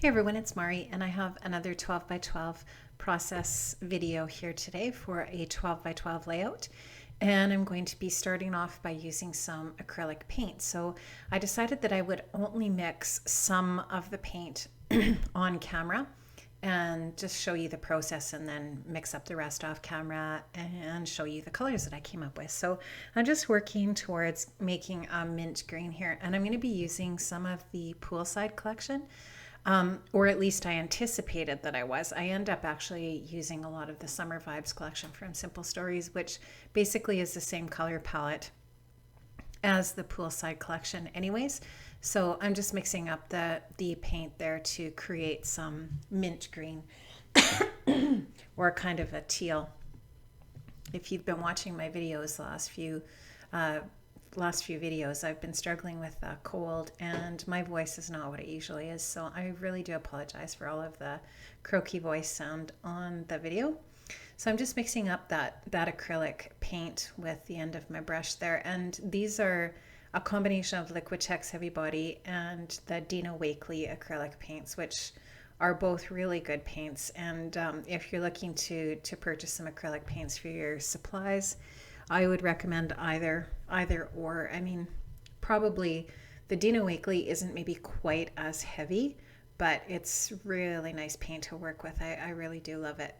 Hey everyone, it's Mari, and I have another 12 by 12 process video here today for a 12 by 12 layout. And I'm going to be starting off by using some acrylic paint. So I decided that I would only mix some of the paint on camera and just show you the process and then mix up the rest off camera and show you the colors that I came up with. So I'm just working towards making a mint green here, and I'm going to be using some of the poolside collection. Or at least I anticipated that I was. I end up actually using a lot of the Summer Vibes collection from Simple Stories, which basically is the same color palette as the poolside collection anyways. So I'm just mixing up the paint there to create some mint green or kind of a teal. If you've been watching my videos, the last few videos, I've been struggling with a cold and my voice is not what it usually is, so I really do apologize for all of the croaky voice sound on the video. So I'm just mixing up that acrylic paint with the end of my brush there, and these are a combination of Liquitex Heavy Body and the Dina Wakley acrylic paints, which are both really good paints. And if you're looking to purchase some acrylic paints for your supplies, I would recommend either or. I mean, probably the Dina Wakley isn't maybe quite as heavy, but it's really nice paint to work with. I really do love it.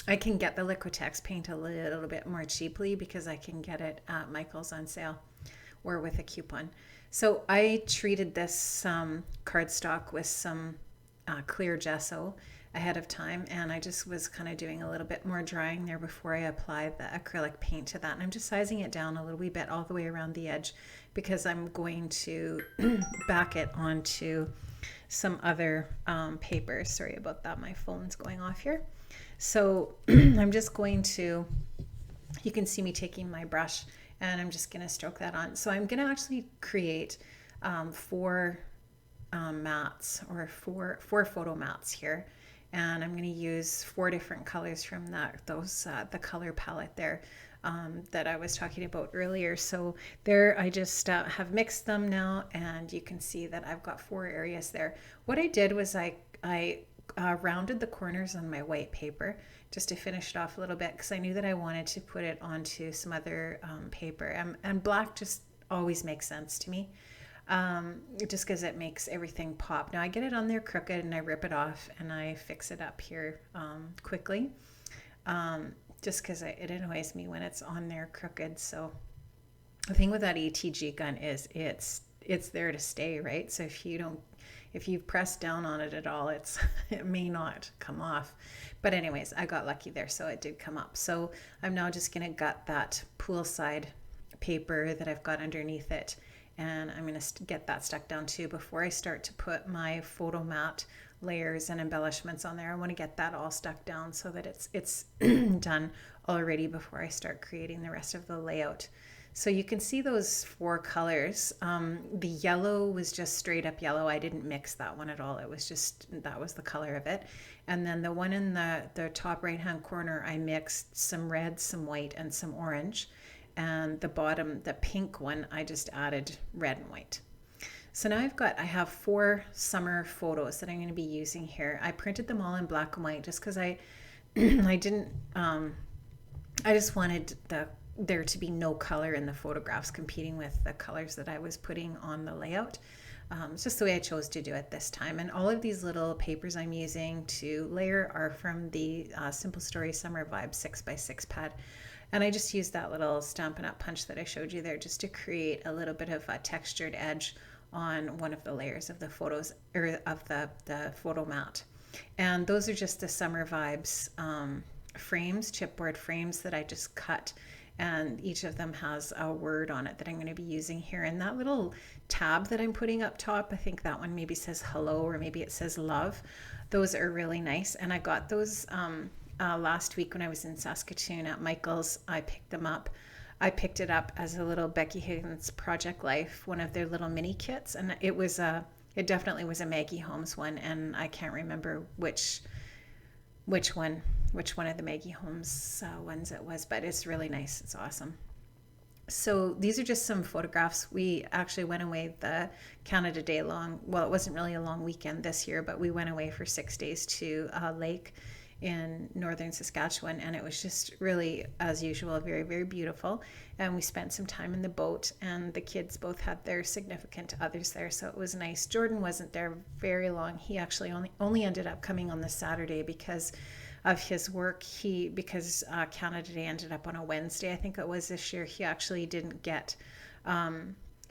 I can get the Liquitex paint a little bit more cheaply because I can get it at Michael's on sale or with a coupon. So I treated this cardstock with some clear gesso ahead of time, and I just was kind of doing a little bit more drying there before I applied the acrylic paint to that, and I'm just sizing it down a little wee bit all the way around the edge because I'm going to back it onto some other paper. Sorry about that, my phone's going off here. So I'm just going to, you can see me taking my brush and I'm just going to stroke that on. So I'm going to actually create four mats or four photo mats here, and I'm going to use four different colors from the color palette there that I was talking about earlier. So there I just have mixed them now, and you can see that I've got four areas there. What I did was I rounded the corners on my white paper just to finish it off a little bit because I knew that I wanted to put it onto some other paper, and black just always makes sense to me. Just because it makes everything pop. Now I get it on there crooked and I rip it off and I fix it up here quickly, just because it annoys me when it's on there crooked. So the thing with that ATG gun is it's there to stay, right? So if you press down on it at all, it may not come off. But anyways, I got lucky there, so it did come up. So I'm now just gonna gut that poolside paper that I've got underneath it, and I'm going to get that stuck down too before I start to put my photo mat layers and embellishments on there. I want to get that all stuck down so that it's done already before I start creating the rest of the layout. So you can see those four colors. The yellow was just straight up yellow. I didn't mix that one at all. It was just, that was the color of it. And then the one in the top right hand corner, I mixed some red, some white, and some orange. And the bottom, the pink one, I just added red and white. So now I have four summer photos that I'm going to be using here. I printed them all in black and white just because I didn't, I just wanted there to be no color in the photographs competing with the colors that I was putting on the layout. It's just the way I chose to do it this time. And all of these little papers I'm using to layer are from the Simple Story Summer Vibe 6x6 pad. And I just used that little Stampin' Up! Punch that I showed you there just to create a little bit of a textured edge on one of the layers of the photos, or of the photo mat. And those are just the Summer Vibes frames, chipboard frames that I just cut. And each of them has a word on it that I'm going to be using here. And that little tab that I'm putting up top, I think that one maybe says hello, or maybe it says love. Those are really nice. And I got those last week when I was in Saskatoon at Michael's. I picked them up. I picked it up as a little Becky Higgins Project Life, one of their little mini kits, and it definitely was a Maggie Holmes one, and I can't remember which one of the Maggie Holmes ones it was, but it's really nice. It's awesome. So these are just some photographs. We actually went away the Canada Day long. Well, it wasn't really a long weekend this year, but we went away for 6 days to a lake in northern Saskatchewan, and it was just really, as usual, very, very beautiful. And we spent some time in the boat, and the kids both had their significant others there, so it was nice. Jordan wasn't there very long. He actually only ended up coming on the Saturday because of his work. Because Canada Day ended up on a Wednesday, I think it was this year, he actually didn't get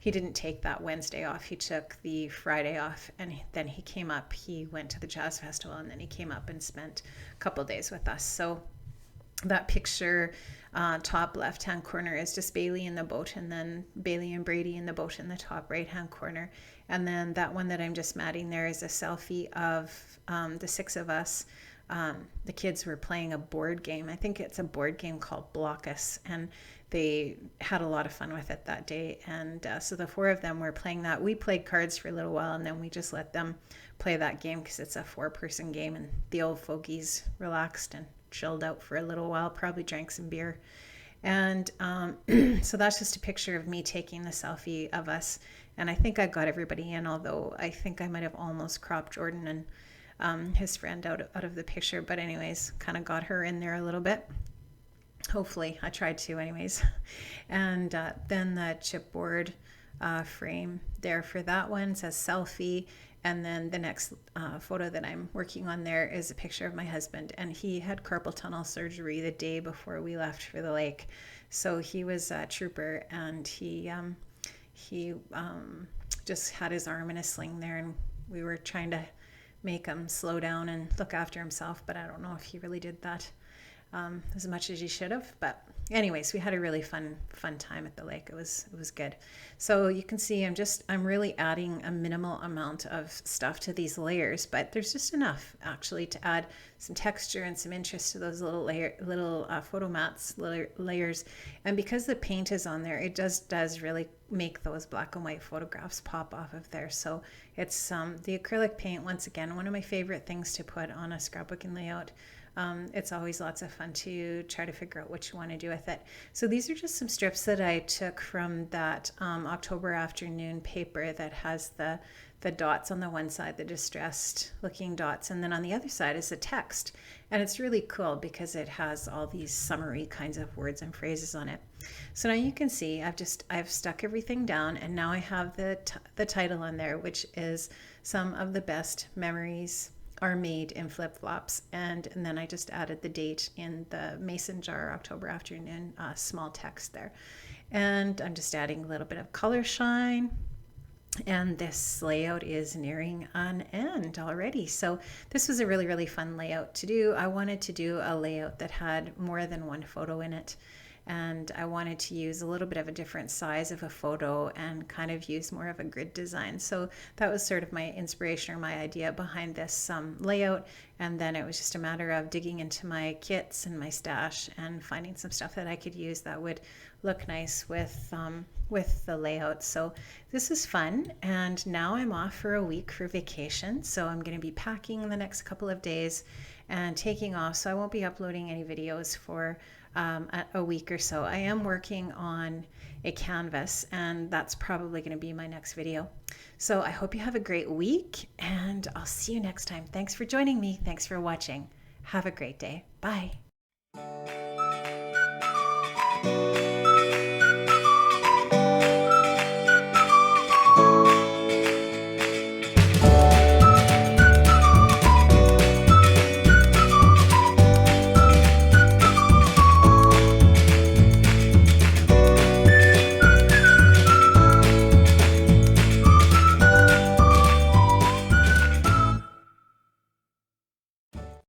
he didn't take that Wednesday off. He took the Friday off, and then he came up. He went to the jazz festival, and then he came up and spent a couple days with us. So that picture, top left hand corner, is just Bailey in the boat, and then Bailey and Brady in the boat in the top right hand corner. And then that one that I'm just matting there is a selfie of the six of us. The kids were playing a board game. I think it's a board game called Blockus, and they had a lot of fun with it that day. And so the four of them were playing that. We played cards for a little while, and then we just let them play that game because it's a 4-person game, and the old fogies relaxed and chilled out for a little while, probably drank some beer. And so that's just a picture of me taking the selfie of us. And I think I got everybody in, although I think I might have almost cropped Jordan and his friend out of the picture. But anyways, kind of got her in there a little bit. Hopefully, I tried to anyways. And then the chipboard frame there for that one says selfie. And then the next photo that I'm working on there is a picture of my husband. And he had carpal tunnel surgery the day before we left for the lake. So he was a trooper, and he just had his arm in a sling there. And we were trying to make him slow down and look after himself. But I don't know if he really did that as much as he should have. But anyways, we had a really fun time at the lake. It was good. So you can see I'm really adding a minimal amount of stuff to these layers, but there's just enough actually to add some texture and some interest to those little photo mats layers. And because the paint is on there, it does really make those black and white photographs pop off of there. So it's the acrylic paint, once again, one of my favorite things to put on a scrapbooking layout. It's always lots of fun to try to figure out what you want to do with it. So these are just some strips that I took from that October afternoon paper that has the dots on the one side, the distressed looking dots, and then on the other side is the text. And it's really cool because it has all these summary kinds of words and phrases on it. So now you can see I've stuck everything down, and now I have the title on there, which is Some of the Best Memories Are Made in FlipFlops, and then I just added the date in the mason jar, October afternoon, small text there. And I'm just adding a little bit of color shine, and this layout is nearing an end already. So this was a really, really fun layout to do. I wanted to do a layout that had more than one photo in it, and I wanted to use a little bit of a different size of a photo and kind of use more of a grid design. So that was sort of my inspiration or my idea behind this layout. And then it was just a matter of digging into my kits and my stash and finding some stuff that I could use that would look nice with the layout. So this is fun. And now I'm off for a week for vacation. So I'm going to be packing in the next couple of days and taking off. So I won't be uploading any videos for a week or so. I am working on a canvas, and that's probably going to be my next video. So I hope you have a great week, and I'll see you next time. Thanks for joining me. Thanks for watching. Have a great day. Bye.